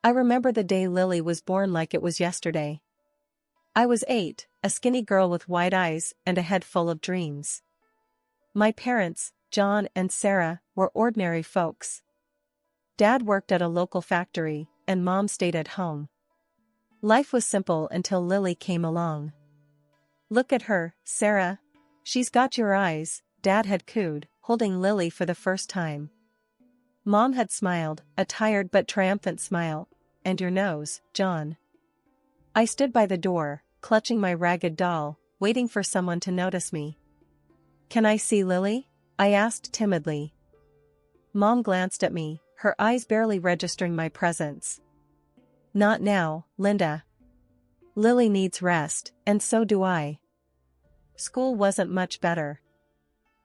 I remember the day Lily was born like it was yesterday. I was 8, a skinny girl with wide eyes and a head full of dreams. My parents, John and Sarah, were ordinary folks. Dad worked at a local factory, and Mom stayed at home. Life was simple until Lily came along. "Look at her, Sarah. She's got your eyes," Dad had cooed, holding Lily for the first time. Mom had smiled, a tired but triumphant smile. "And your nose, John." I stood by the door, clutching my ragged doll, waiting for someone to notice me. "Can I see Lily?" I asked timidly. Mom glanced at me, her eyes barely registering my presence. "Not now, Linda. Lily needs rest, and so do I." School wasn't much better.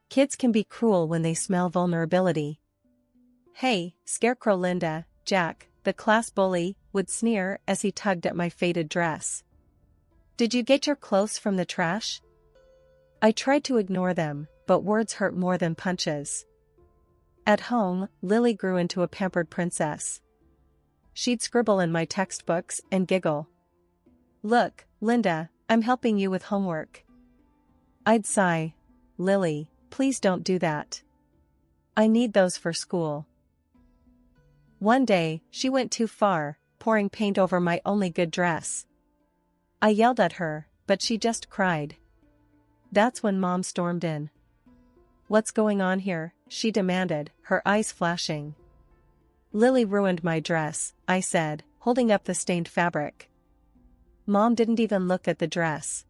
Kids can be cruel when they smell vulnerability. "Hey, Scarecrow," Linda, Jack, the class bully, would sneer as he tugged at my faded dress. "Did you get your clothes from the trash?" I tried to ignore them, but words hurt more than punches. At home, Lily grew into a pampered princess. She'd scribble in my textbooks and giggle. "Look, Linda, I'm helping you with homework." I'd sigh. "Lily, please don't do that. I need those for school." One day, she went too far, pouring paint over my only good dress. I yelled at her, but she just cried. That's when Mom stormed in. "What's going on here?" she demanded, her eyes flashing. "Lily ruined my dress," I said, holding up the stained fabric. Mom didn't even look at the dress.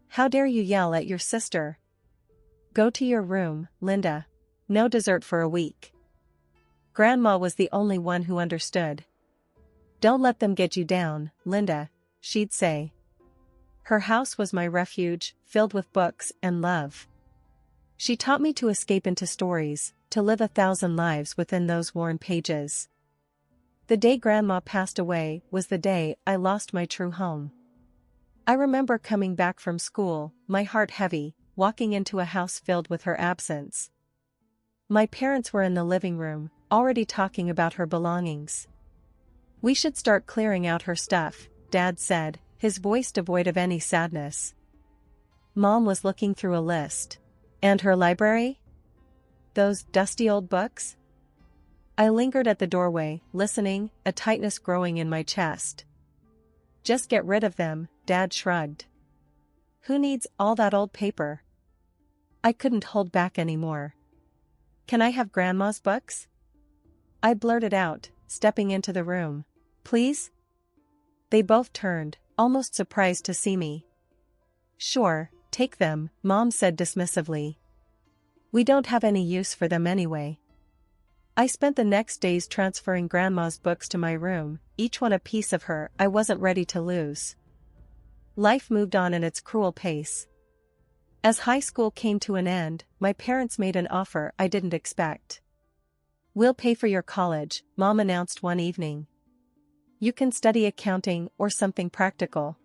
"How dare you yell at your sister? Go to your room, Linda. No dessert for a week." Grandma was the only one who understood. "Don't let them get you down, Linda," she'd say. Her house was my refuge, filled with books and love. She taught me to escape into stories, to live 1,000 lives within those worn pages. The day Grandma passed away was the day I lost my true home. I remember coming back from school, my heart heavy, walking into a house filled with her absence. My parents were in the living room, already talking about her belongings. "We should start clearing out her stuff," Dad said, his voice devoid of any sadness. Mom was looking through a list. "And her library? Those dusty old books?" I lingered at the doorway, listening, a tightness growing in my chest. "Just get rid of them," Dad shrugged. "Who needs all that old paper?" I couldn't hold back anymore. "Can I have Grandma's books?" I blurted out, stepping into the room. "Please?" They both turned, almost surprised to see me. "Sure, take them," Mom said dismissively. "We don't have any use for them anyway." I spent the next days transferring Grandma's books to my room, each one a piece of her I wasn't ready to lose. Life moved on in its cruel pace. As high school came to an end, my parents made an offer I didn't expect. "We'll pay for your college," Mom announced one evening. "You can study accounting or something practical."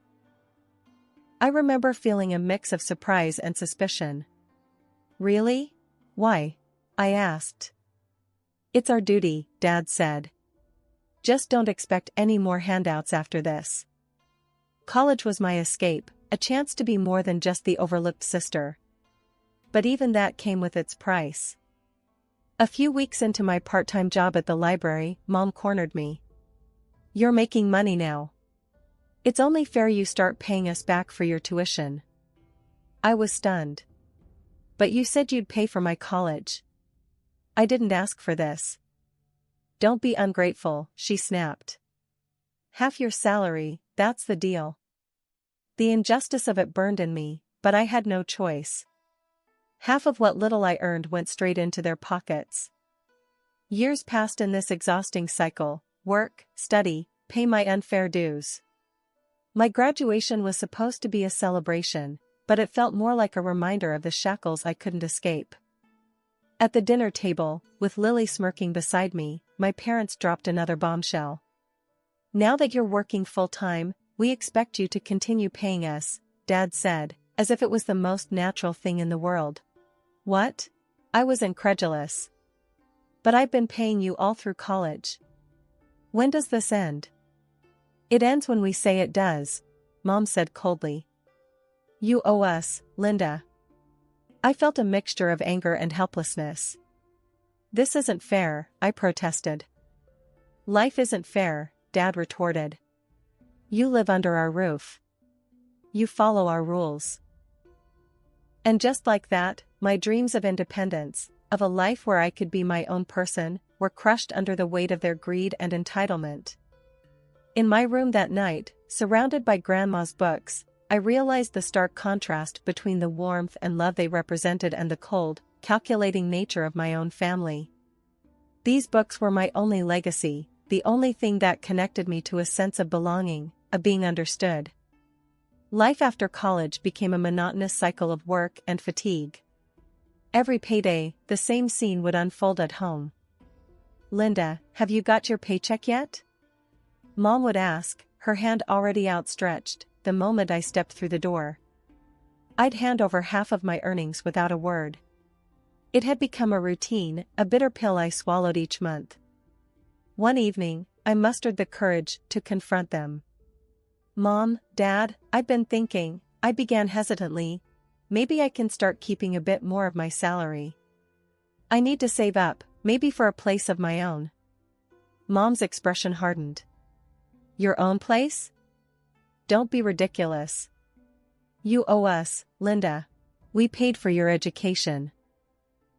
I remember feeling a mix of surprise and suspicion. "Really? Why?" I asked. "It's our duty," Dad said. "Just don't expect any more handouts after this." College was my escape, a chance to be more than just the overlooked sister. But even that came with its price. A few weeks into my part-time job at the library, Mom cornered me. "You're making money now. It's only fair you start paying us back for your tuition." I was stunned. "But you said you'd pay for my college." "I didn't ask for this." "Don't be ungrateful," she snapped. "Half your salary, that's the deal." The injustice of it burned in me, but I had no choice. Half of what little I earned went straight into their pockets. Years passed in this exhausting cycle: work, study, pay my unfair dues. My graduation was supposed to be a celebration, but it felt more like a reminder of the shackles I couldn't escape. At the dinner table, with Lily smirking beside me, my parents dropped another bombshell. "Now that you're working full-time, we expect you to continue paying us," Dad said, as if it was the most natural thing in the world. "What?" I was incredulous. "But I've been paying you all through college." When does this end? It ends when we say it does, Mom said coldly. You owe us, Linda. I felt a mixture of anger and helplessness. This isn't fair, I protested. Life isn't fair, Dad retorted. You live under our roof. You follow our rules. And just like that, my dreams of independence, of a life where I could be my own person, were crushed under the weight of their greed and entitlement. In my room that night, surrounded by Grandma's books, I realized the stark contrast between the warmth and love they represented and the cold, calculating nature of my own family. These books were my only legacy, the only thing that connected me to a sense of belonging, of being understood. Life after college became a monotonous cycle of work and fatigue. Every payday, the same scene would unfold at home. Linda, have you got your paycheck yet? Mom would ask, her hand already outstretched, the moment I stepped through the door. I'd hand over half of my earnings without a word. It had become a routine, a bitter pill I swallowed each month. One evening, I mustered the courage to confront them. Mom, Dad, I've been thinking, I began hesitantly, maybe I can start keeping a bit more of my salary. I need to save up, maybe for a place of my own. Mom's expression hardened. Your own place? Don't be ridiculous. You owe us, Linda. We paid for your education.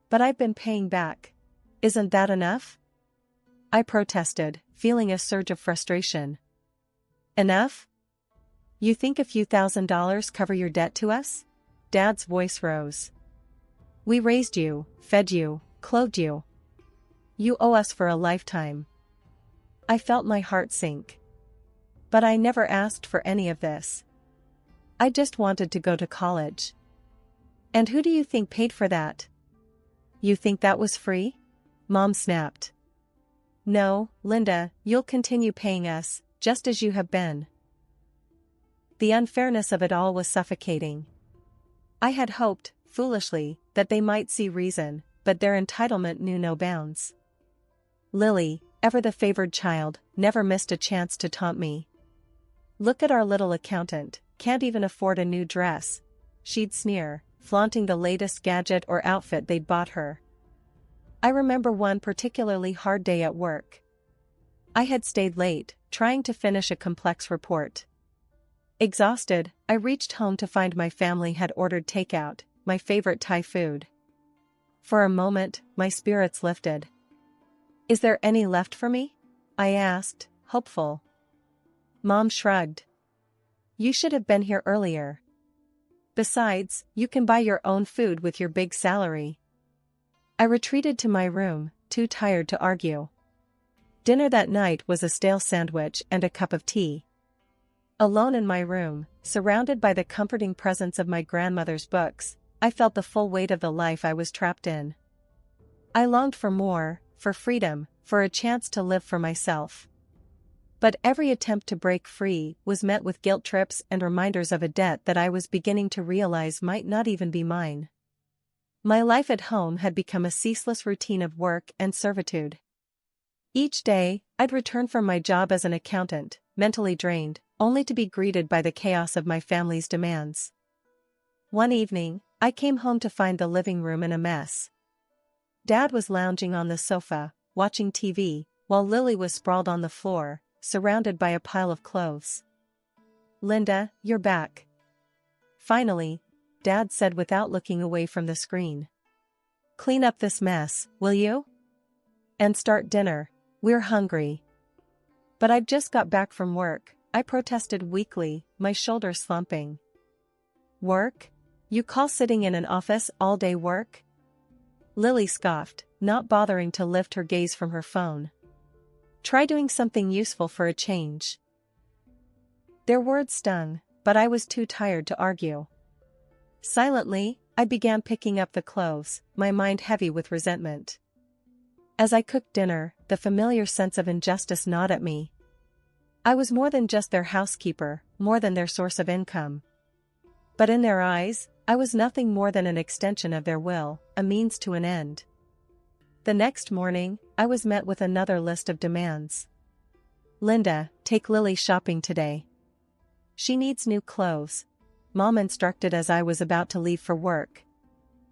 But I've been paying back. Isn't that enough? I protested, feeling a surge of frustration. Enough? You think a few $1,000s cover your debt to us? Dad's voice rose. We raised you, fed you, clothed you. You owe us for a lifetime. I felt my heart sink. But I never asked for any of this. I just wanted to go to college. And who do you think paid for that? You think that was free? Mom snapped. No, Linda, you'll continue paying us, just as you have been. The unfairness of it all was suffocating. I had hoped, foolishly, that they might see reason, but their entitlement knew no bounds. Lily, ever the favored child, never missed a chance to taunt me. Look at our little accountant, can't even afford a new dress, she'd sneer, flaunting the latest gadget or outfit they'd bought her. I remember one particularly hard day at work. I had stayed late, trying to finish a complex report. Exhausted, I reached home to find my family had ordered takeout, my favorite Thai food. For a moment, my spirits lifted. Is there any left for me? I asked, hopeful. Mom shrugged. You should have been here earlier. Besides, you can buy your own food with your big salary. I retreated to my room, too tired to argue. Dinner that night was a stale sandwich and a cup of tea. Alone in my room, surrounded by the comforting presence of my grandmother's books, I felt the full weight of the life I was trapped in. I longed for more, for freedom, for a chance to live for myself. But every attempt to break free was met with guilt trips and reminders of a debt that I was beginning to realize might not even be mine. My life at home had become a ceaseless routine of work and servitude. Each day, I'd return from my job as an accountant, mentally drained, only to be greeted by the chaos of my family's demands. One evening, I came home to find the living room in a mess. Dad was lounging on the sofa, watching TV, while Lily was sprawled on the floor, surrounded by a pile of clothes. Linda, you're back. Finally, Dad said without looking away from the screen. Clean up this mess, will you? And start dinner, we're hungry. But I've just got back from work, I protested weakly, my shoulders slumping. Work? You call sitting in an office all day work? Lily scoffed, not bothering to lift her gaze from her phone. Try doing something useful for a change. Their words stung, but I was too tired to argue. Silently, I began picking up the clothes, my mind heavy with resentment. As I cooked dinner, the familiar sense of injustice gnawed at me. I was more than just their housekeeper, more than their source of income. But in their eyes, I was nothing more than an extension of their will, a means to an end. The next morning, I was met with another list of demands. Linda, take Lily shopping today. She needs new clothes, Mom instructed as I was about to leave for work.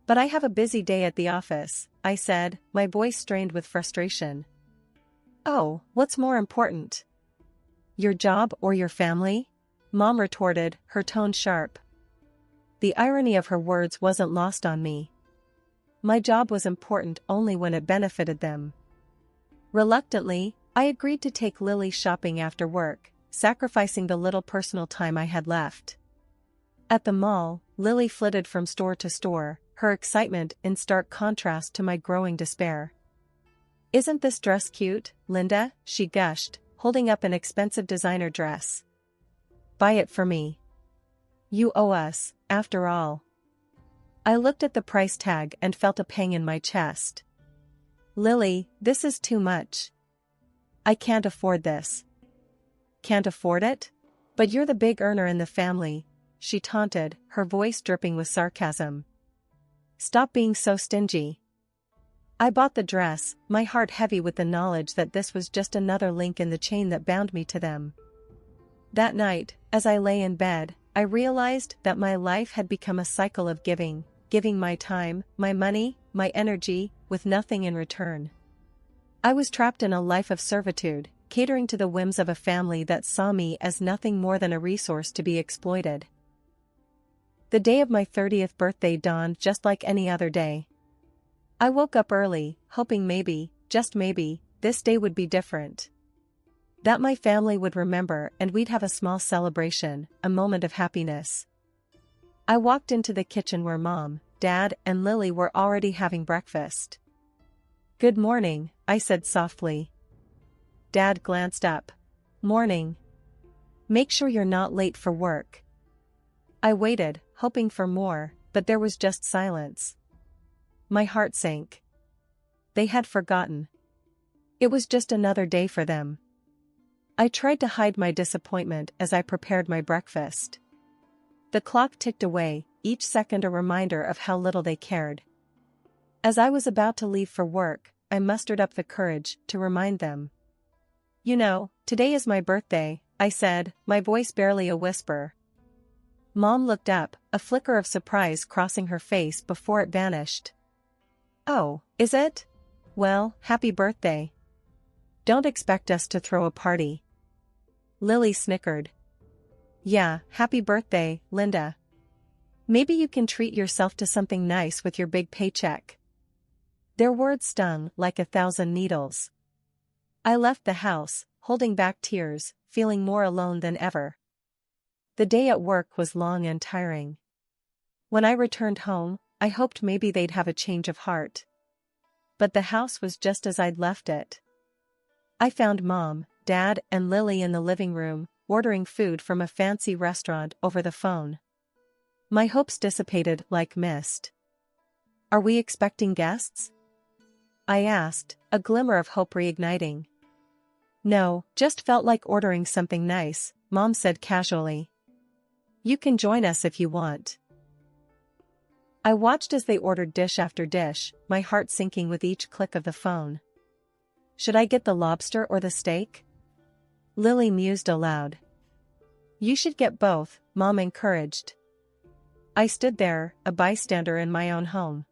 But I have a busy day at the office, I said, my voice strained with frustration. Oh, what's more important? Your job or your family? Mom retorted, her tone sharp. The irony of her words wasn't lost on me. My job was important only when it benefited them. Reluctantly, I agreed to take Lily shopping after work, sacrificing the little personal time I had left. At the mall, Lily flitted from store to store, her excitement in stark contrast to my growing despair. Isn't this dress cute, Linda? She gushed, holding up an expensive designer dress. Buy it for me. You owe us, after all. I looked at the price tag and felt a pang in my chest. Lily, this is too much. I can't afford this. Can't afford it? But you're the big earner in the family, she taunted, her voice dripping with sarcasm. Stop being so stingy. I bought the dress, my heart heavy with the knowledge that this was just another link in the chain that bound me to them. That night, as I lay in bed, I realized that my life had become a cycle of giving my time, my money, my energy, with nothing in return. I was trapped in a life of servitude, catering to the whims of a family that saw me as nothing more than a resource to be exploited. The day of my 30th birthday dawned just like any other day. I woke up early, hoping maybe, just maybe, this day would be different. That my family would remember and we'd have a small celebration, a moment of happiness. I walked into the kitchen where Mom, Dad, and Lily were already having breakfast. Good morning, I said softly. Dad glanced up. Morning. Make sure you're not late for work. I waited, hoping for more, but there was just silence. My heart sank. They had forgotten. It was just another day for them. I tried to hide my disappointment as I prepared my breakfast. The clock ticked away, each second a reminder of how little they cared. As I was about to leave for work, I mustered up the courage to remind them. You know, today is my birthday, I said, my voice barely a whisper. Mom looked up, a flicker of surprise crossing her face before it vanished. Oh, is it? Well, happy birthday. Don't expect us to throw a party. Lily snickered. Yeah, happy birthday, Linda. Maybe you can treat yourself to something nice with your big paycheck. Their words stung like 1,000 needles. I left the house, holding back tears, feeling more alone than ever. The day at work was long and tiring. When I returned home, I hoped maybe they'd have a change of heart. But the house was just as I'd left it. I found Mom, Dad, and Lily in the living room, ordering food from a fancy restaurant over the phone. My hopes dissipated like mist. Are we expecting guests? I asked, a glimmer of hope reigniting. No, just felt like ordering something nice, Mom said casually. You can join us if you want. I watched as they ordered dish after dish, my heart sinking with each click of the phone. Should I get the lobster or the steak? Lily mused aloud. You should get both, Mom encouraged. I stood there, a bystander in my own home.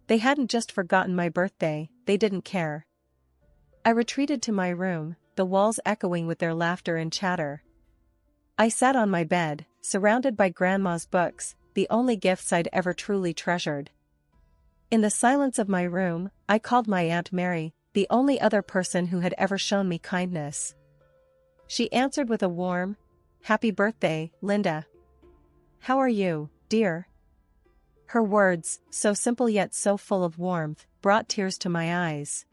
They hadn't just forgotten my birthday, they didn't care. I retreated to my room, the walls echoing with their laughter and chatter. I sat on my bed, surrounded by Grandma's books, the only gifts I'd ever truly treasured. In the silence of my room, I called my Aunt Mary, the only other person who had ever shown me kindness. She answered with a warm, "Happy birthday, Linda. How are you, dear?" Her words, so simple yet so full of warmth, brought tears to my eyes.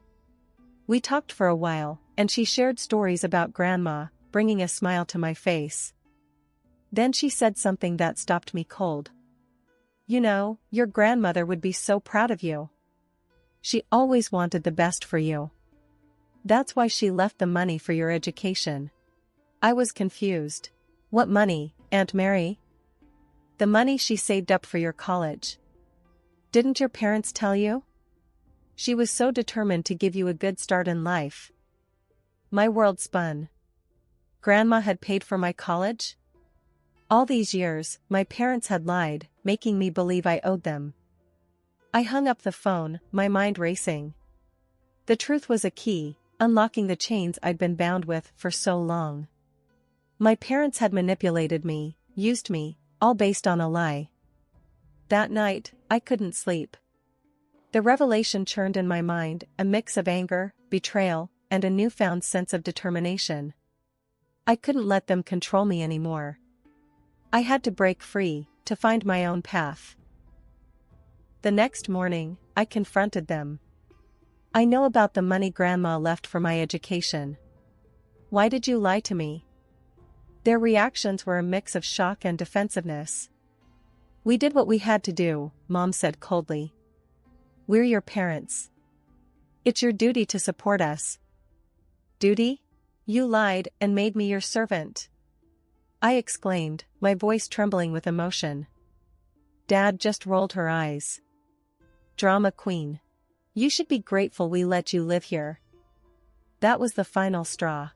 We talked for a while, and she shared stories about Grandma, bringing a smile to my face. Then she said something that stopped me cold. You know, your grandmother would be so proud of you. She always wanted the best for you. That's why she left the money for your education. I was confused. What money, Aunt Mary? The money she saved up for your college. Didn't your parents tell you? She was so determined to give you a good start in life. My world spun. Grandma had paid for my college? All these years, my parents had lied, making me believe I owed them. I hung up the phone, my mind racing. The truth was a key, unlocking the chains I'd been bound with for so long. My parents had manipulated me, used me, all based on a lie. That night, I couldn't sleep. The revelation churned in my mind, a mix of anger, betrayal, and a newfound sense of determination. I couldn't let them control me anymore. I had to break free, to find my own path. The next morning, I confronted them. I know about the money Grandma left for my education. Why did you lie to me? Their reactions were a mix of shock and defensiveness. We did what we had to do, Mom said coldly. We're your parents. It's your duty to support us. Duty? You lied and made me your servant. I exclaimed, my voice trembling with emotion. Dad just rolled her eyes. Drama queen. You should be grateful we let you live here. That was the final straw.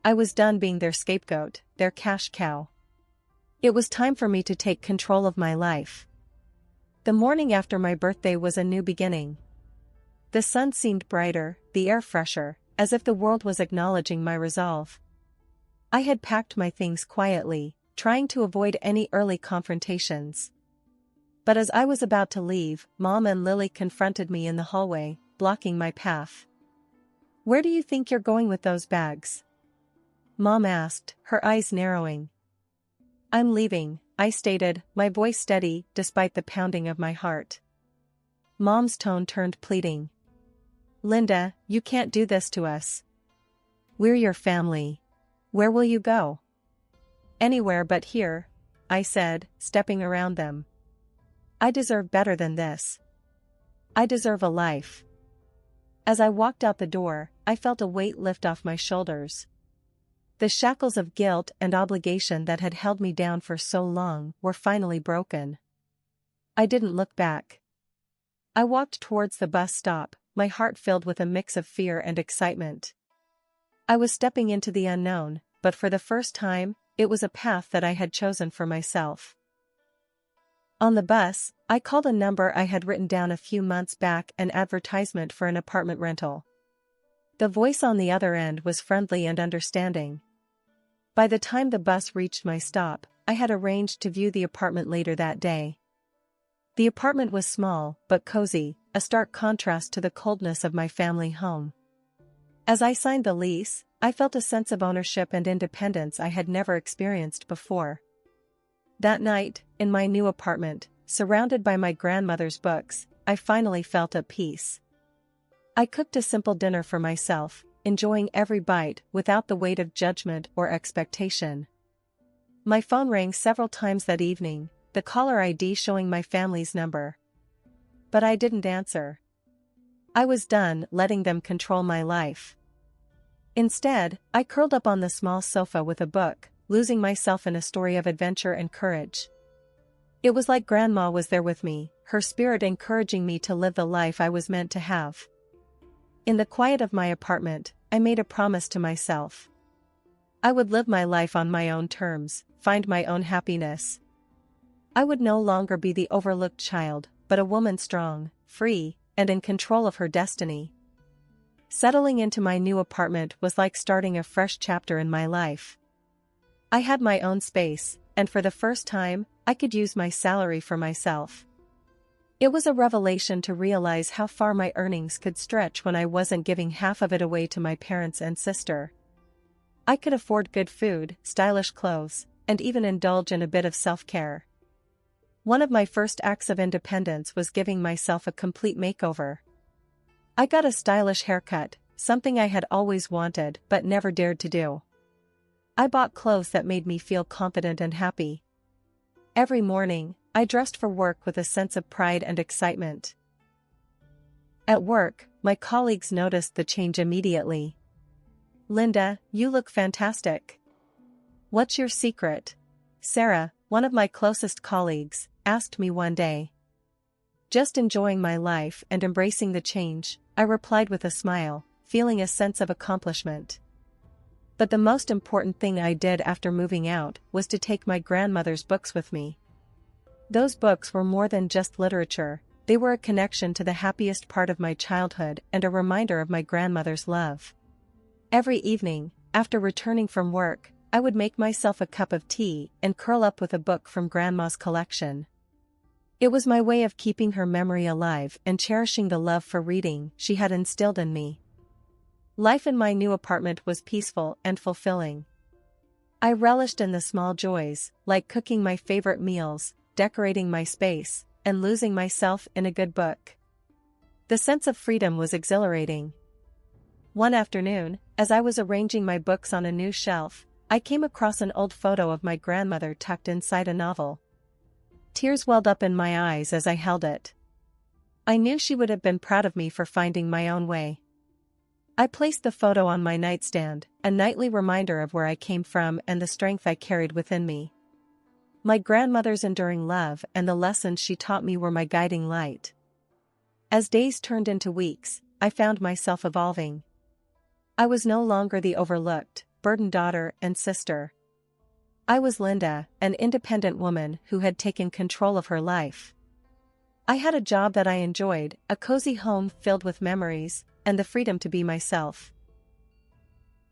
I was done being their scapegoat, their cash cow. It was time for me to take control of my life. The morning after my birthday was a new beginning. The sun seemed brighter, the air fresher, as if the world was acknowledging my resolve. I had packed my things quietly, trying to avoid any early confrontations. But as I was about to leave, Mom and Lily confronted me in the hallway, blocking my path. Where do you think you're going with those bags? Mom asked, her eyes narrowing. I'm leaving, I stated, my voice steady despite the pounding of my heart. Mom's tone turned pleading. Linda, you can't do this to us. We're your family. Where will you go? Anywhere but here, I said, stepping around them. I deserve better than this. I deserve a life. As I walked out the door, I felt a weight lift off my shoulders. The shackles of guilt and obligation that had held me down for so long were finally broken. I didn't look back. I walked towards the bus stop, my heart filled with a mix of fear and excitement. I was stepping into the unknown, but for the first time, it was a path that I had chosen for myself. On the bus, I called a number I had written down a few months back, an advertisement for an apartment rental. The voice on the other end was friendly and understanding. By the time the bus reached my stop, I had arranged to view the apartment later that day. The apartment was small, but cozy, a stark contrast to the coldness of my family home. As I signed the lease, I felt a sense of ownership and independence I had never experienced before. That night, in my new apartment, surrounded by my grandmother's books, I finally felt at peace. I cooked a simple dinner for myself, enjoying every bite without the weight of judgment or expectation. My phone rang several times that evening, the caller ID showing my family's number. But I didn't answer. I was done letting them control my life. Instead, I curled up on the small sofa with a book, losing myself in a story of adventure and courage. It was like Grandma was there with me, her spirit encouraging me to live the life I was meant to have. In the quiet of my apartment, I made a promise to myself. I would live my life on my own terms, find my own happiness. I would no longer be the overlooked child, but a woman strong, free, and in control of her destiny. Settling into my new apartment was like starting a fresh chapter in my life. I had my own space, and for the first time, I could use my salary for myself. It was a revelation to realize how far my earnings could stretch when I wasn't giving half of it away to my parents and sister. I could afford good food, stylish clothes, and even indulge in a bit of self-care. One of my first acts of independence was giving myself a complete makeover. I got a stylish haircut, something I had always wanted but never dared to do. I bought clothes that made me feel confident and happy. Every morning, I dressed for work with a sense of pride and excitement. At work, my colleagues noticed the change immediately. Linda, you look fantastic. What's your secret? Sarah, one of my closest colleagues, asked me one day. Just enjoying my life and embracing the change, I replied with a smile, feeling a sense of accomplishment. But the most important thing I did after moving out was to take my grandmother's books with me. Those books were more than just literature, they were a connection to the happiest part of my childhood and a reminder of my grandmother's love. Every evening, after returning from work, I would make myself a cup of tea and curl up with a book from Grandma's collection. It was my way of keeping her memory alive and cherishing the love for reading she had instilled in me. Life in my new apartment was peaceful and fulfilling. I relished in the small joys, like cooking my favorite meals, decorating my space, and losing myself in a good book. The sense of freedom was exhilarating. One afternoon, as I was arranging my books on a new shelf, I came across an old photo of my grandmother tucked inside a novel. Tears welled up in my eyes as I held it. I knew she would have been proud of me for finding my own way. I placed the photo on my nightstand, a nightly reminder of where I came from and the strength I carried within me. My grandmother's enduring love and the lessons she taught me were my guiding light. As days turned into weeks, I found myself evolving. I was no longer the overlooked, burdened daughter and sister. I was Linda, an independent woman who had taken control of her life. I had a job that I enjoyed, a cozy home filled with memories, and the freedom to be myself.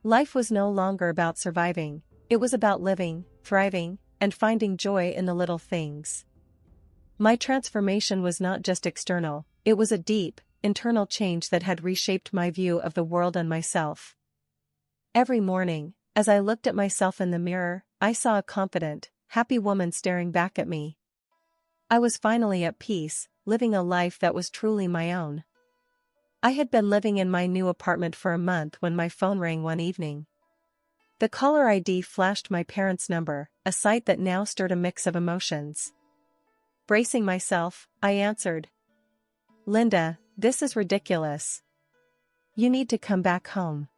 Life was no longer about surviving, it was about living, thriving, and finding joy in the little things. My transformation was not just external, it was a deep, internal change that had reshaped my view of the world and myself. Every morning, as I looked at myself in the mirror, I saw a confident, happy woman staring back at me. I was finally at peace, living a life that was truly my own. I had been living in my new apartment for a month when my phone rang one evening. The caller ID flashed my parents' number, a sight that now stirred a mix of emotions. Bracing myself, I answered. "Linda, this is ridiculous. You need to come back home.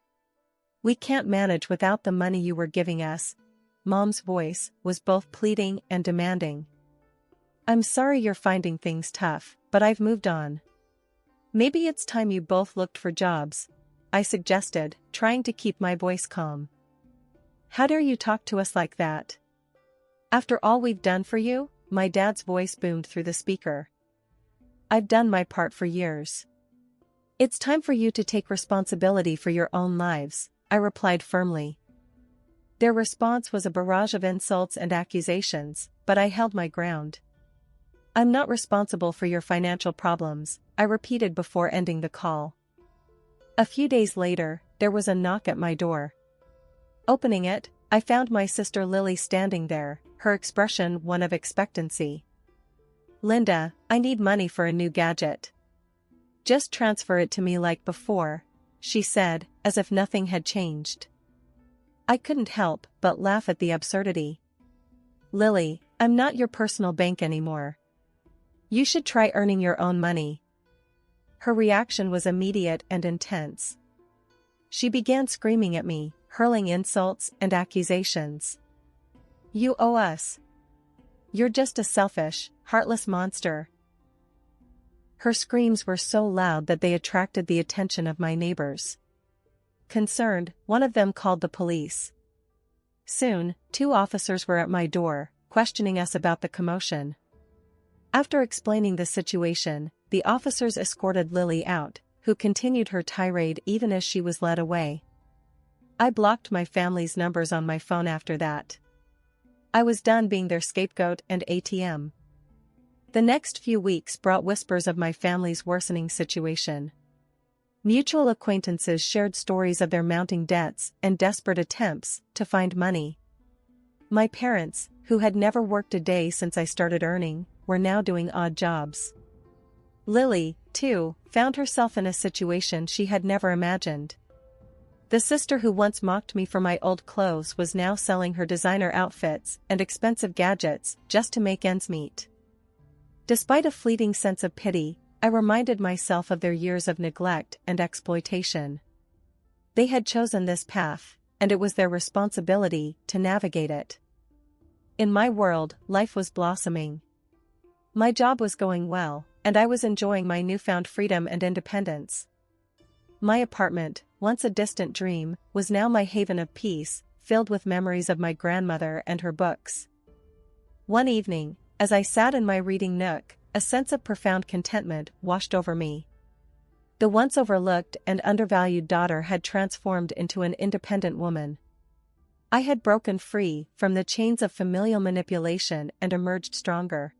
We can't manage without the money you were giving us." Mom's voice was both pleading and demanding. "I'm sorry you're finding things tough, but I've moved on. Maybe it's time you both looked for jobs," I suggested, trying to keep my voice calm. "How dare you talk to us like that? After all we've done for you?" My dad's voice boomed through the speaker. "I've done my part for years. It's time for you to take responsibility for your own lives," I replied firmly. Their response was a barrage of insults and accusations, but I held my ground. "I'm not responsible for your financial problems," I repeated before ending the call. A few days later, there was a knock at my door. Opening it, I found my sister Lily standing there, her expression one of expectancy. "Linda, I need money for a new gadget. Just transfer it to me like before," she said, as if nothing had changed. I couldn't help but laugh at the absurdity. "Lily, I'm not your personal bank anymore. You should try earning your own money." Her reaction was immediate and intense. She began screaming at me, hurling insults and accusations. "You owe us. You're just a selfish, heartless monster." Her screams were so loud that they attracted the attention of my neighbors. Concerned, one of them called the police. Soon, 2 officers were at my door, questioning us about the commotion. After explaining the situation, the officers escorted Lily out, who continued her tirade even as she was led away. I blocked my family's numbers on my phone after that. I was done being their scapegoat and ATM. The next few weeks brought whispers of my family's worsening situation. Mutual acquaintances shared stories of their mounting debts and desperate attempts to find money. My parents, who had never worked a day since I started earning, were now doing odd jobs. Lily, too, found herself in a situation she had never imagined. The sister who once mocked me for my old clothes was now selling her designer outfits and expensive gadgets just to make ends meet. Despite a fleeting sense of pity, I reminded myself of their years of neglect and exploitation. They had chosen this path, and it was their responsibility to navigate it. In my world, life was blossoming. My job was going well, and I was enjoying my newfound freedom and independence. My apartment, once a distant dream, was now my haven of peace, filled with memories of my grandmother and her books. One evening, as I sat in my reading nook, a sense of profound contentment washed over me. The once overlooked and undervalued daughter had transformed into an independent woman. I had broken free from the chains of familial manipulation and emerged stronger.